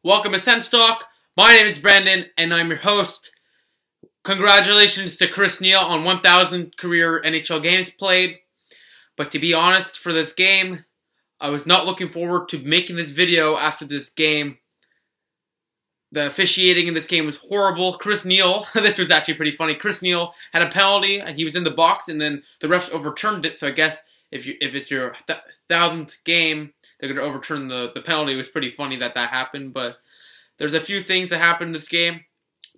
Welcome to SENS Talk. My name is Brandon, and I'm your host. Congratulations to Chris Neil on 1,000 career NHL games played. But to be honest, for this game, I was not looking forward to making this video after this game. The officiating in this game was horrible. Chris Neil, this was actually pretty funny. Chris Neil had a penalty, and he was in the box, and then the refs overturned it. So I guess if it's your 1,000th game, they're going to overturn the penalty. It was pretty funny that happened, but there's a few things that happened in this game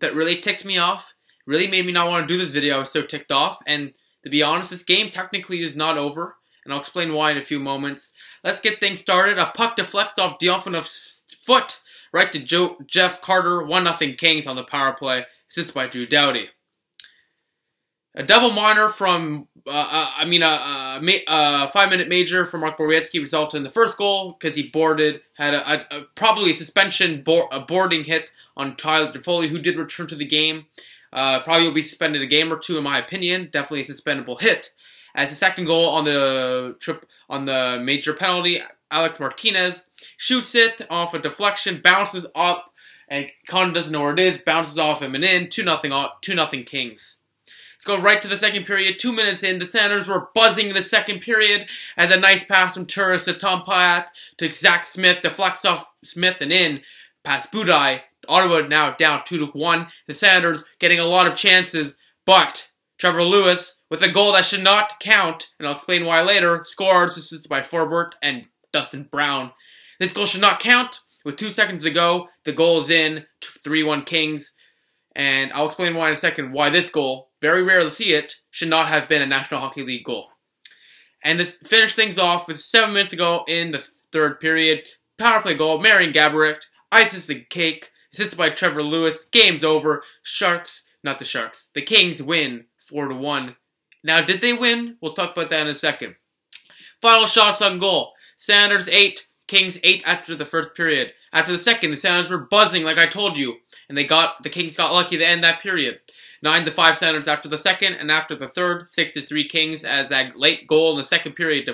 that really ticked me off. Really made me not want to do this video. I was so ticked off, and to be honest, this game technically is not over, and I'll explain why in a few moments. Let's get things started. A puck deflects off Diofantov's foot right to Jeff Carter, 1-0 Kings on the power play, assisted by Drew Doughty. A double minor from, a 5-minute major from Mark Borowiecki resulted in the first goal because he had probably a suspension boarding hit on Tyler Toffoli, who did return to the game. Probably will be suspended a game or two, in my opinion. Definitely a suspendable hit. As the second goal on the major penalty, Alec Martinez shoots it off a deflection, bounces up, and Con doesn't know where it is, bounces off him and in, 2-0 Kings. Go right to the second period. 2 minutes in, the Senators were buzzing in the second period as a nice pass from Turris to Tom Pyatt to Zach Smith, deflects off Smith and in, past Budaj. Ottawa now down 2-1. The Senators getting a lot of chances, but Trevor Lewis, with a goal that should not count, and I'll explain why later, scores, assisted by Forbort and Dustin Brown. This goal should not count. With 2 seconds to go, the goal is in, 3-1 Kings. And I'll explain why in a second, why this goal, very rare to see it, should not have been a National Hockey League goal. And this finished things off with 7 minutes to go in the third period. Power play goal, Marian Gaborik, ices the cake, assisted by Trevor Lewis. Game's over. The Kings win 4-1. Now, did they win? We'll talk about that in a second. Final shots on goal. Senators 8, Kings 8 after the first period. After the second, the Senators were buzzing, like I told you. And the Kings got lucky to end that period. 9-5 Senators after the second, and after the third, 6-3 Kings, as that late goal in the second period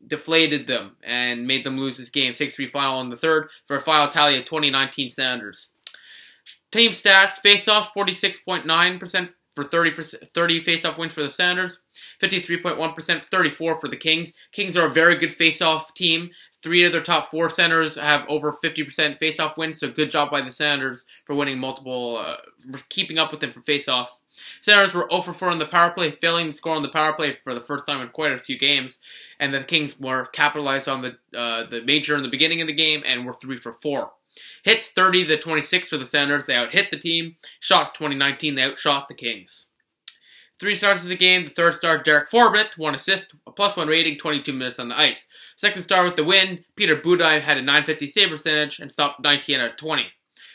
deflated them and made them lose this game. 6-3 final in the third for a final tally of 2019 Senators. Team stats: faceoffs 46.9% for 30 faceoff wins for the Senators, 53.1%, 34 for the Kings. Kings are a very good faceoff team. 3 of their top 4 Senators have over 50% faceoff wins, so good job by the Senators for winning multiple, keeping up with them for faceoffs. Senators were 0 for 4 on the power play, failing to score on the power play for the first time in quite a few games, and the Kings were capitalized on the major in the beginning of the game and were 3 for 4. Hits 30-26 for the Senators. They out-hit the team. Shots 2019. They outshot the Kings. 3 stars of the game. The third star, Derek Forbort, 1 assist, a +1 rating, 22 minutes on the ice. Second star with the win, Peter Budaj had a .950 save percentage and stopped 19 out of 20.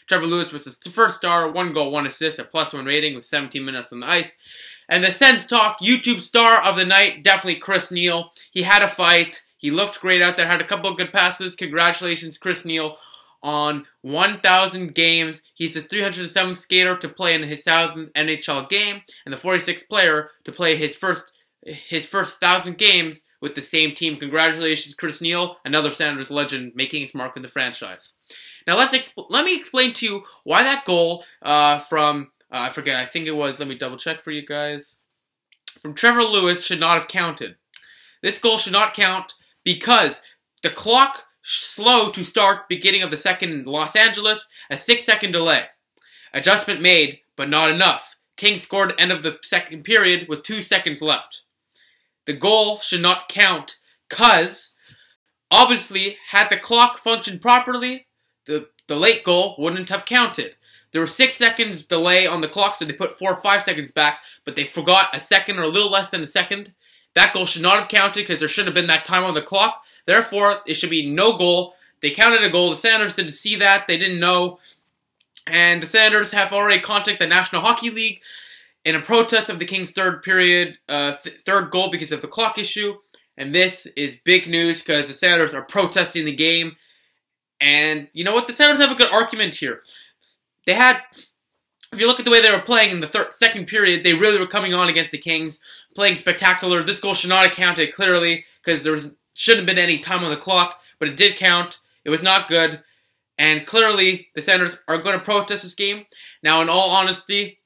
Trevor Lewis was the first star, 1 goal, 1 assist, a +1 rating with 17 minutes on the ice. And the SENS Talk YouTube star of the night, definitely Chris Neil. He had a fight. He looked great out there, had a couple of good passes. Congratulations, Chris Neil, on 1,000 games. He's the 307th skater to play in his 1,000th NHL game, and the 46th player to play his first 1,000 games with the same team. Congratulations, Chris Neil, another Senators legend making his mark in the franchise. Now let me explain to you why that goal from I forget, I think it was, let me double check for you guys, from Trevor Lewis should not have counted. This goal should not count because the clock slow to start beginning of the second in Los Angeles, a 6-second delay. Adjustment made, but not enough. Kings scored end of the second period with 2 seconds left. The goal should not count because, obviously, had the clock functioned properly, the late goal wouldn't have counted. There were 6 seconds delay on the clock, so they put 4 or 5 seconds back, but they forgot a second or a little less than a second. That goal should not have counted because there shouldn't have been that time on the clock. Therefore, it should be no goal. They counted a goal. The Senators didn't see that. They didn't know. And the Senators have already contacted the National Hockey League in a protest of the Kings' third goal because of the clock issue. And this is big news because the Senators are protesting the game. And you know what? The Senators have a good argument here. They had... If you look at the way they were playing in the second period, they really were coming on against the Kings, playing spectacular. This goal should not have counted clearly because there shouldn't have been any time on the clock, but it did count. It was not good. And clearly, the Senators are going to protest this game. Now, in all honesty,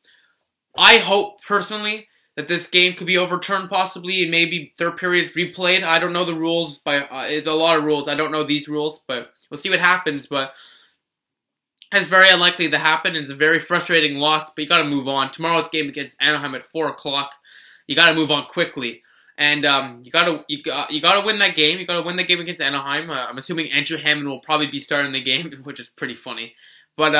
I hope, personally, that this game could be overturned possibly and maybe third periods replayed. I don't know the rules. It's a lot of rules. I don't know these rules, but we'll see what happens. But it's very unlikely to happen. It's a very frustrating loss, but you got to move on. Tomorrow's game against Anaheim at 4 o'clock. You got to move on quickly. And you gotta win that game. You gotta win the game against Anaheim. I'm assuming Andrew Hammond will probably be starting the game, which is pretty funny. But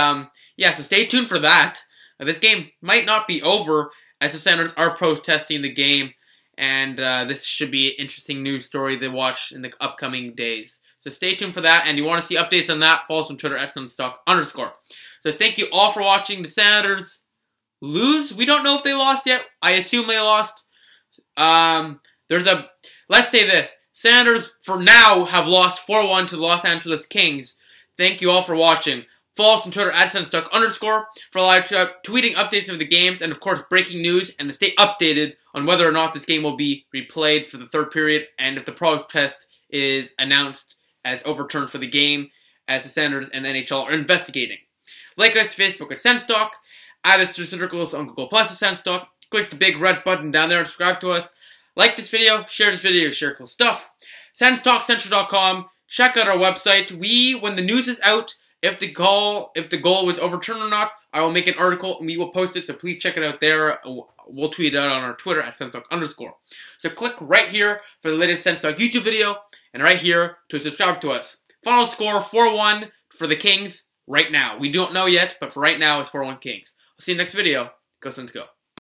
yeah, so stay tuned for that. This game might not be over as the Senators are protesting the game, and this should be an interesting news story to watch in the upcoming days. So stay tuned for that, and you want to see updates on that, follow us on Twitter at @SENSTOCK_. So thank you all for watching. The Senators lose. We don't know if they lost yet. I assume they lost. Let's say this. Senators, for now, have lost 4-1 to the Los Angeles Kings. Thank you all for watching. Follow us on Twitter at @SENSTOCK_ for live tweeting updates of the games and, of course, breaking news, and to stay updated on whether or not this game will be replayed for the third period and if the protest is announced as overturned for the game, as the Senators and the NHL are investigating. Like us Facebook at SENSTOCK, add us to circles on Google Plus at SENSTOCK, click the big red button down there and subscribe to us. Like this video, share this video, share cool stuff. SensTalkCentral.com. Check out our website. When the news is out, if the goal was overturned or not, I will make an article and we will post it. So please check it out there. We'll tweet it out on our Twitter at @SensTalk_. So click right here for the latest SensTalk YouTube video and right here to subscribe to us. Final score 4-1 for the Kings right now. We don't know yet, but for right now it's 4-1 Kings. I'll see you next video. Go Sens go.